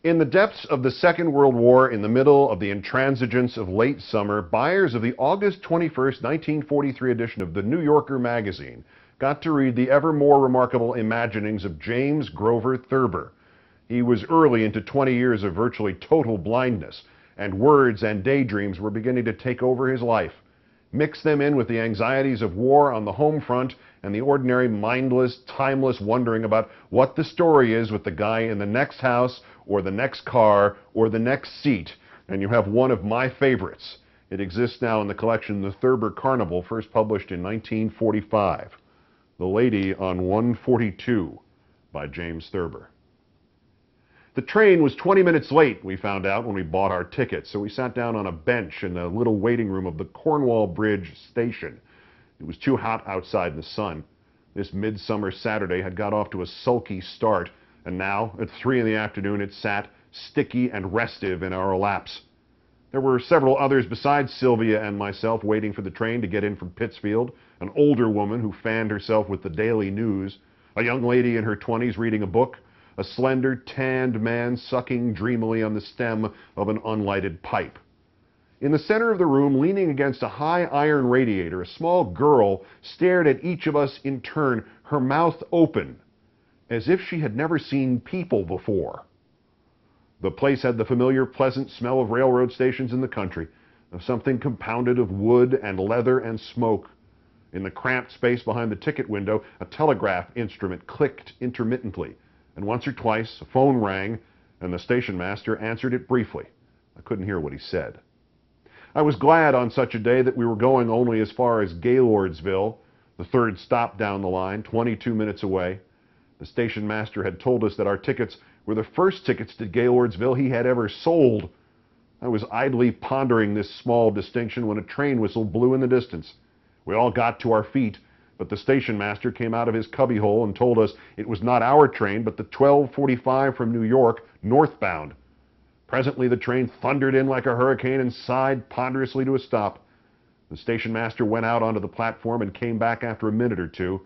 In the depths of the Second World War, in the middle of the intransigence of late summer, buyers of the August 21st, 1943 edition of the New Yorker magazine got to read the ever more remarkable imaginings of James Grover Thurber. He was early into 20 years of virtually total blindness, and words and daydreams were beginning to take over his life. Mix them in with the anxieties of war on the home front and the ordinary mindless, timeless wondering about what the story is with the guy in the next house or the next car or the next seat, and you have one of my favorites. It exists now in the collection The Thurber Carnival, first published in 1945. The Lady on 142 by James Thurber. The train was 20 minutes late, we found out when we bought our tickets, so we sat down on a bench in the little waiting room of the Cornwall Bridge station. It was too hot outside in the sun. This midsummer Saturday had got off to a sulky start, and now, at 3 in the afternoon, it sat sticky and restive in our laps. There were several others besides Sylvia and myself waiting for the train to get in from Pittsfield, an older woman who fanned herself with the Daily News, a young lady in her 20s reading a book, a slender, tanned man sucking dreamily on the stem of an unlighted pipe. In the center of the room, leaning against a high iron radiator, a small girl stared at each of us in turn, her mouth open, as if she had never seen people before. The place had the familiar, pleasant smell of railroad stations in the country, of something compounded of wood and leather and smoke. In the cramped space behind the ticket window, a telegraph instrument clicked intermittently, and once or twice a phone rang, and the station master answered it briefly. I couldn't hear what he said. I was glad on such a day that we were going only as far as Gaylordsville, the third stop down the line, 22 minutes away. The station master had told us that our tickets were the first tickets to Gaylordsville he had ever sold. I was idly pondering this small distinction when a train whistle blew in the distance. We all got to our feet, but the station master came out of his cubbyhole and told us it was not our train, but the 12:45 from New York, northbound. Presently the train thundered in like a hurricane and sighed ponderously to a stop. The station master went out onto the platform and came back after a minute or two.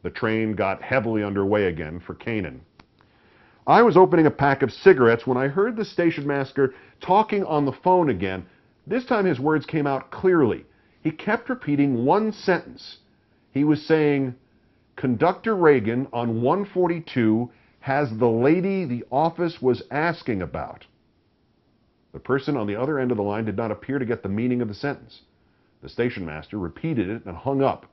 The train got heavily underway again for Canaan. I was opening a pack of cigarettes when I heard the station master talking on the phone again. This time his words came out clearly. He kept repeating one sentence. He was saying, "Conductor Reagan on 142 has the lady the office was asking about." The person on the other end of the line did not appear to get the meaning of the sentence. The station master repeated it and hung up.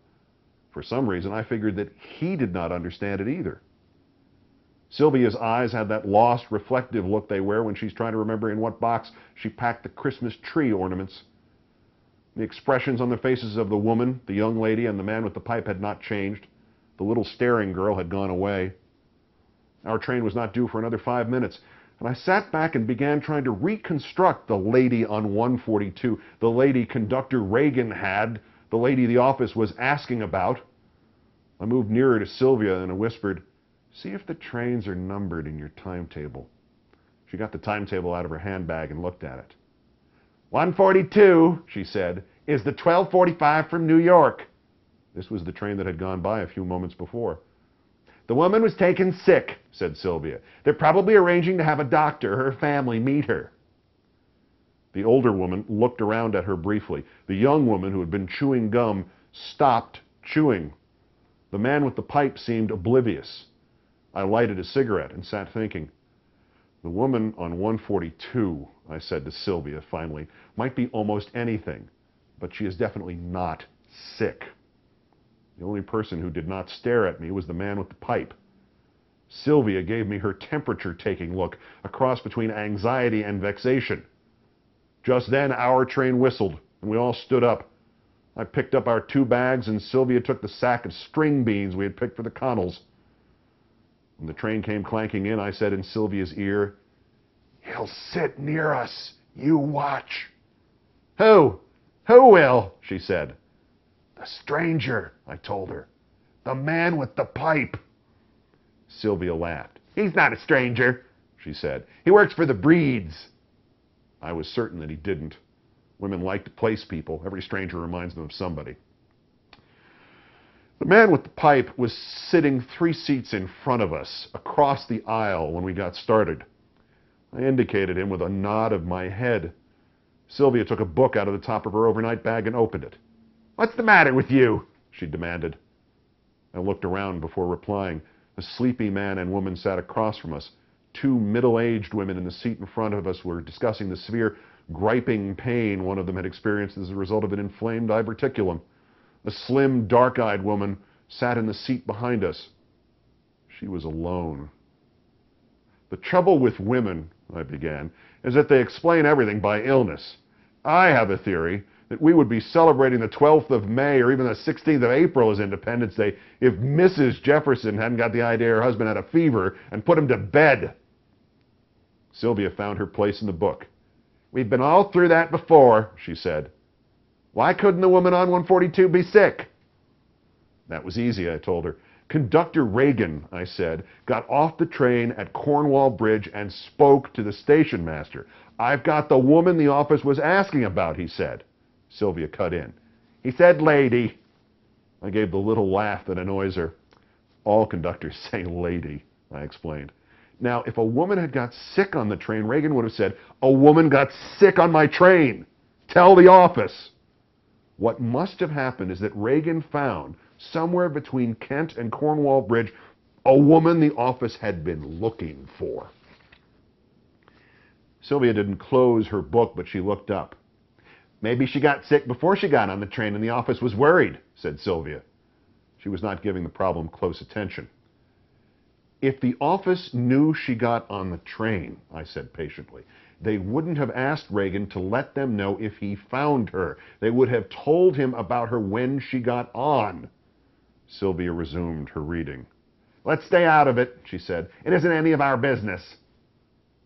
For some reason, I figured that he did not understand it either. Sylvia's eyes had that lost, reflective look they wear when she's trying to remember in what box she packed the Christmas tree ornaments. The expressions on the faces of the woman, the young lady, and the man with the pipe had not changed. The little staring girl had gone away. Our train was not due for another 5 minutes, and I sat back and began trying to reconstruct the lady on 142, the lady Conductor Reagan had, the lady the office was asking about. I moved nearer to Sylvia and I whispered, "See if the trains are numbered in your timetable." She got the timetable out of her handbag and looked at it. 142, she said, is the 12:45 from New York. This was the train that had gone by a few moments before. "The woman was taken sick," said Sylvia. "They're probably arranging to have a doctor or her family meet her." The older woman looked around at her briefly. The young woman, who had been chewing gum, stopped chewing. The man with the pipe seemed oblivious. I lighted a cigarette and sat thinking. "The woman on 142, I said to Sylvia finally, "might be almost anything, but she is definitely not sick." The only person who did not stare at me was the man with the pipe. Sylvia gave me her temperature-taking look, a cross between anxiety and vexation. Just then our train whistled, and we all stood up. I picked up our 2 bags, and Sylvia took the sack of string beans we had picked for the Connells. When the train came clanking in, I said in Sylvia's ear, "He'll sit near us. You watch." "Who? Who will?" she said. "The stranger," I told her. "The man with the pipe." Sylvia laughed. "He's not a stranger," she said. "He works for the Breeds." I was certain that he didn't. Women like to place people. Every stranger reminds them of somebody. The man with the pipe was sitting 3 seats in front of us, across the aisle when we got started. I indicated him with a nod of my head. Sylvia took a book out of the top of her overnight bag and opened it. "What's the matter with you?" she demanded. I looked around before replying. A sleepy man and woman sat across from us. Two middle-aged women in the seat in front of us were discussing the severe griping pain one of them had experienced as a result of an inflamed diverticulum. A slim, dark-eyed woman sat in the seat behind us. She was alone. "The trouble with women," I began, "is that they explain everything by illness. I have a theory that we would be celebrating the 12th of May or even the 16th of April as Independence Day if Mrs. Jefferson hadn't got the idea her husband had a fever and put him to bed." Sylvia found her place in the book. "We've been all through that before," she said. "Why couldn't the woman on 142 be sick?" That was easy, I told her. "Conductor Reagan," I said, "got off the train at Cornwall Bridge and spoke to the station master. I've got the woman the office was asking about," he said. Sylvia cut in. "He said lady." I gave the little laugh that annoys her. "All conductors say lady," I explained. Now, if a woman had got sick on the train, Reagan would have said, "A woman got sick on my train. Tell the office." What must have happened is that Reagan found, somewhere between Kent and Cornwall Bridge, a woman the office had been looking for. Sylvia didn't close her book, but she looked up. "Maybe she got sick before she got on the train and the office was worried," said Sylvia. She was not giving the problem close attention. "If the office knew she got on the train," I said patiently, "they wouldn't have asked Reagan to let them know if he found her. They would have told him about her when she got on." Sylvia resumed her reading. "Let's stay out of it," she said. "It isn't any of our business."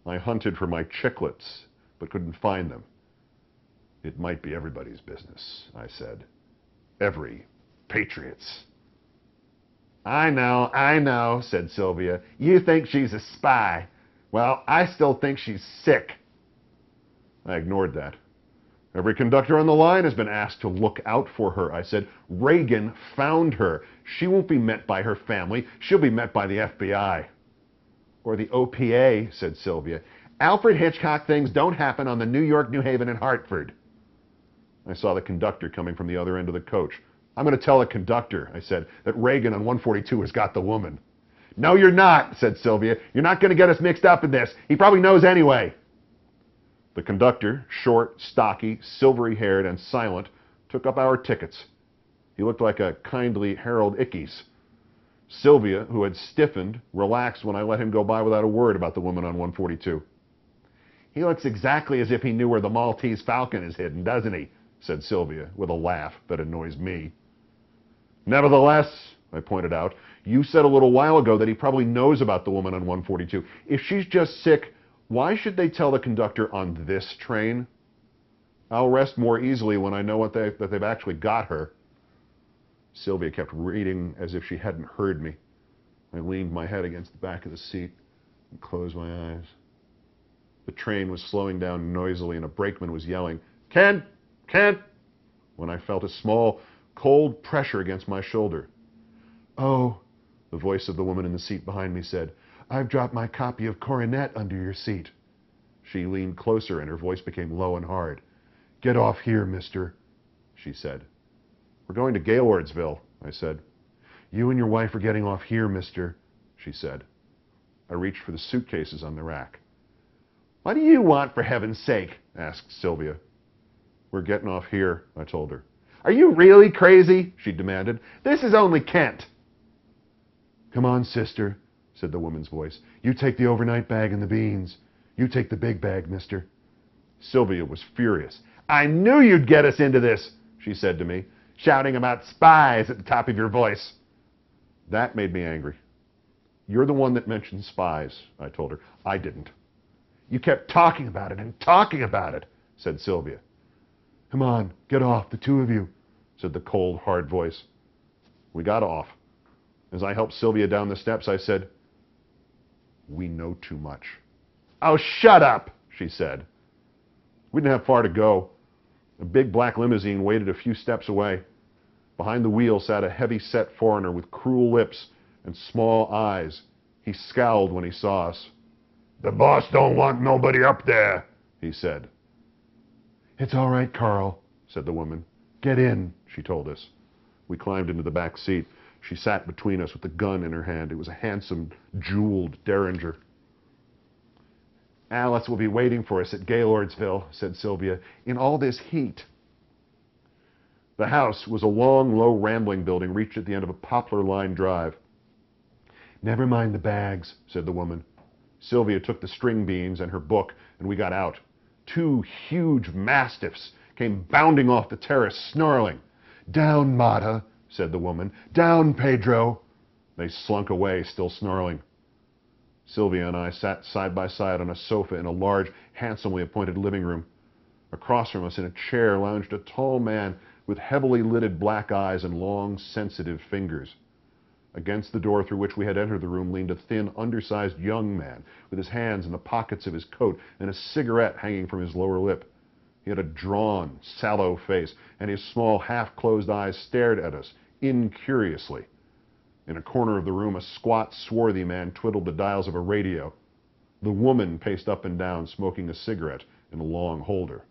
I hunted for my chiclets, but couldn't find them. "It might be everybody's business," I said. "Every patriot's." I know, said Sylvia. "You think she's a spy. Well, I still think she's sick." I ignored that. "Every conductor on the line has been asked to look out for her," I said. "Reagan found her. She won't be met by her family. She'll be met by the FBI." "Or the OPA, said Sylvia. "Alfred Hitchcock things don't happen on the New York, New Haven, and Hartford." I saw the conductor coming from the other end of the coach. "I'm going to tell the conductor," I said, "that Reagan on 142 has got the woman." "No, you're not," said Sylvia. "You're not going to get us mixed up in this. He probably knows anyway." The conductor, short, stocky, silvery-haired, and silent, took up our tickets. He looked like a kindly Harold Ickes. Sylvia, who had stiffened, relaxed when I let him go by without a word about the woman on 142. "He looks exactly as if he knew where the Maltese Falcon is hidden, doesn't he?" said Sylvia, with a laugh that annoys me. "Nevertheless," I pointed out, "you said a little while ago that he probably knows about the woman on 142. If she's just sick, why should they tell the conductor on this train? I'll rest more easily when I know that they've actually got her." Sylvia kept reading as if she hadn't heard me. I leaned my head against the back of the seat and closed my eyes. The train was slowing down noisily and a brakeman was yelling, "Kent! Kent!" when I felt a small, cold pressure against my shoulder. "Oh," the voice of the woman in the seat behind me said, "I've dropped my copy of Coronet under your seat." She leaned closer and her voice became low and hard. "Get off here, mister," she said. "We're going to Gaylordsville," I said. "You and your wife are getting off here, mister," she said. I reached for the suitcases on the rack. "What do you want, for heaven's sake?" asked Sylvia. "We're getting off here," I told her. "Are you really crazy?" she demanded. "This is only Kent." "Come on, sister," said the woman's voice. "You take the overnight bag and the beans. You take the big bag, mister." Sylvia was furious. "I knew you'd get us into this," she said to me, shouting about spies at the top of your voice. That made me angry. "You're the one that mentioned spies," I told her. "I didn't." "You kept talking about it and talking about it," said Sylvia. "Come on, get off, the two of you," said the cold, hard voice. We got off. As I helped Sylvia down the steps, I said, "We know too much." "Oh, shut up," she said. We didn't have far to go. A big black limousine waited a few steps away. Behind the wheel sat a heavy-set foreigner with cruel lips and small eyes. He scowled when he saw us. "The boss don't want nobody up there," he said. "It's all right, Carl," said the woman. "Get in," she told us. We climbed into the back seat. She sat between us with the gun in her hand. It was a handsome, jeweled Derringer. "Alice will be waiting for us at Gaylordsville," said Sylvia, "in all this heat." The house was a long, low, rambling building reached at the end of a poplar-lined drive. "Never mind the bags," said the woman. Sylvia took the string beans and her book, and we got out. Two huge mastiffs came bounding off the terrace, snarling. "Down, Mata," said the woman. "Down, Pedro." They slunk away, still snarling. Sylvia and I sat side by side on a sofa in a large, handsomely appointed living room. Across from us in a chair lounged a tall man with heavily lidded black eyes and long, sensitive fingers. Against the door through which we had entered the room leaned a thin, undersized young man with his hands in the pockets of his coat and a cigarette hanging from his lower lip. He had a drawn, sallow face, and his small, half-closed eyes stared at us incuriously. In a corner of the room, a squat, swarthy man twiddled the dials of a radio. The woman paced up and down, smoking a cigarette in a long holder.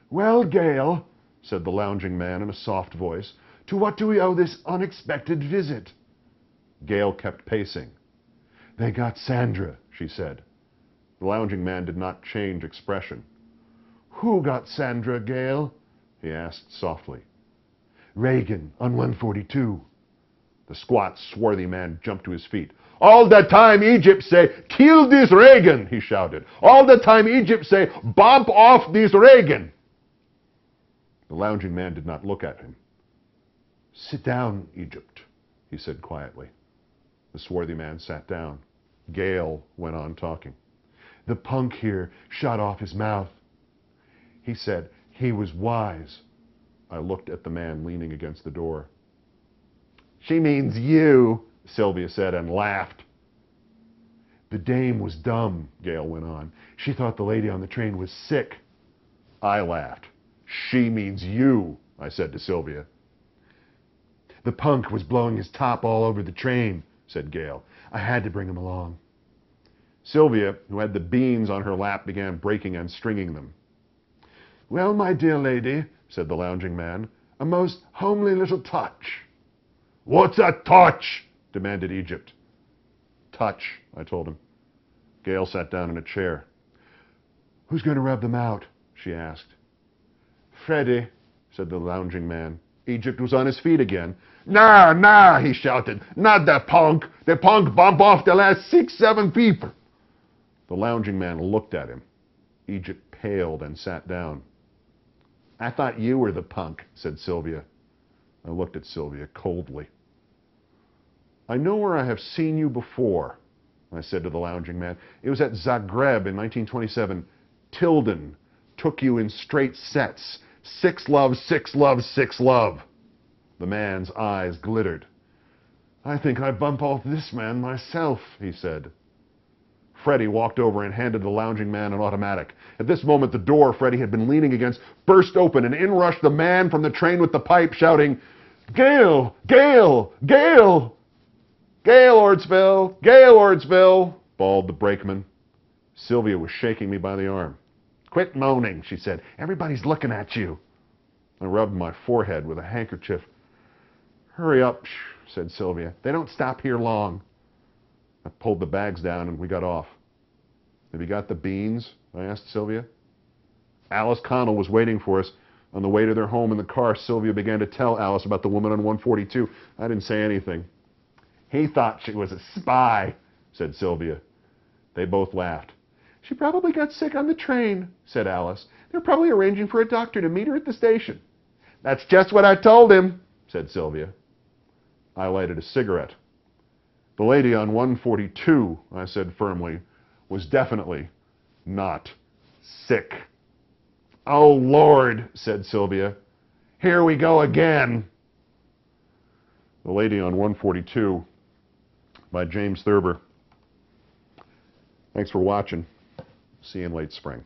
"Well, Gale," said the lounging man in a soft voice, "to what do we owe this unexpected visit?" Gale kept pacing. "They got Sandra," she said. The lounging man did not change expression. "Who got Sandra, Gale?" he asked softly. "Reagan on 142. The squat, swarthy man jumped to his feet. "All the time Egypt say, 'Kill this Reagan,'" he shouted. "All the time Egypt say, 'Bump off this Reagan.'" The lounging man did not look at him. "Sit down, Egypt," he said quietly. The swarthy man sat down. Gale went on talking. "The punk here shot off his mouth. He said he was wise." I looked at the man leaning against the door. "She means you," Sylvia said, and laughed. "The dame was dumb," Gale went on. "She thought the lady on the train was sick." I laughed. "She means you," I said to Sylvia. "The punk was blowing his top all over the train," said Gale. "I had to bring him along." Sylvia, who had the beans on her lap, began breaking and stringing them. "Well, my dear lady," said the lounging man, "a most homely little touch." "What's a touch?" demanded Egypt. "Touch," I told him. Gale sat down in a chair. "Who's going to rub them out?" she asked. "Freddie," said the lounging man. Egypt was on his feet again. "Nah, nah," he shouted. "Not the punk. The punk bump off the last 6-7 people." The lounging man looked at him. Egypt paled and sat down. "I thought you were the punk," said Sylvia. I looked at Sylvia coldly. "I know where I have seen you before," I said to the lounging man. "It was at Zagreb in 1927. Tilden took you in straight sets. 6 love, 6 love, 6 love." The man's eyes glittered. "I think I bump off this man myself," he said. Freddie walked over and handed the lounging man an automatic. At this moment, the door Freddie had been leaning against burst open, and in rushed the man from the train with the pipe, shouting, "Gale! Gale! Gale! Gaylordsville! Gaylordsville!" bawled the brakeman. Sylvia was shaking me by the arm. "Quit moaning," she said. "Everybody's looking at you." I rubbed my forehead with a handkerchief. "Hurry up," said Sylvia. "They don't stop here long." I pulled the bags down and we got off. "Have you got the beans?" I asked Sylvia. Alice Connell was waiting for us. On the way to their home in the car, Sylvia began to tell Alice about the woman on 142. I didn't say anything. "He thought she was a spy," said Sylvia. They both laughed. "She probably got sick on the train," said Alice. "They're probably arranging for a doctor to meet her at the station." "That's just what I told him," said Sylvia. I lighted a cigarette. "The lady on 142, I said firmly, "was definitely not sick." "Oh, Lord," said Sylvia. "Here we go again." The Lady on 142 by James Thurber. Thanks for watching. See you in late spring.